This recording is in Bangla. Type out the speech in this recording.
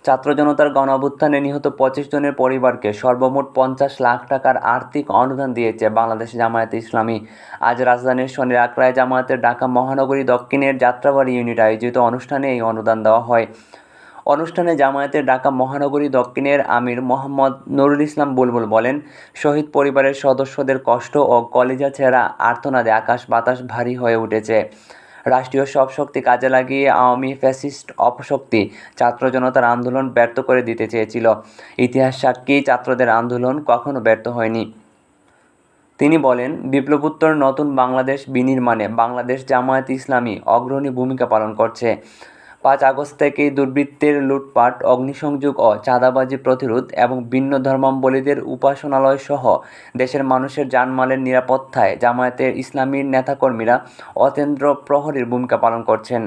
ছাত্র জনতার গণঅভ্যুত্থানে নিহত ২৫ জনের পরিবারকে সর্বমোট ৫০ লাখ টাকার আর্থিক অনুদান দিয়েছে বাংলাদেশ জামায়াতে ইসলামী। আজ রাজধানীর শনির আকড়ায় জামায়াতের ঢাকা মহানগরী দক্ষিণের যাত্রাবাড়ী ইউনিট আয়োজিত অনুষ্ঠানে এই অনুদান দেওয়া হয়। অনুষ্ঠানে জামায়াতের ঢাকা মহানগরী দক্ষিণের আমির মোহাম্মদ নুরুল ইসলাম বুলবুল বলেন, শহীদ পরিবারের সদস্যদের কষ্ট ও কলিজা ছেঁড়া আর্তনাদে আকাশ বাতাস ভারী হয়ে উঠেছে। রাষ্ট্রীয় সব শক্তি কাজে লাগিয়ে আওয়ামী ফ্যাসিস্ট অপশক্তি ছাত্র জনতার আন্দোলন ব্যর্থ করে দিতে চেয়েছিল। ইতিহাস সাক্ষী, ছাত্রদের আন্দোলন কখনো ব্যর্থ হয়নি। তিনি বলেন, বিপ্লবোত্তর নতুন বাংলাদেশ বিনির্মাণে বাংলাদেশ জামায়াতে ইসলামী অগ্রণী ভূমিকা পালন করছে। ৫ আগস্ট থেকেই দুর্বৃত্তের লুটপাট, অগ্নিসংযোগ ও চাঁদাবাজি প্রতিরোধ এবং ভিন্ন ধর্মাবলম্বীদের উপাসনালয়সহ দেশের মানুষের জানমালের নিরাপত্তায় জামায়াতে ইসলামীর নেতাকর্মীরা অতীন্দ্র প্রহরীর ভূমিকা পালন করছেন।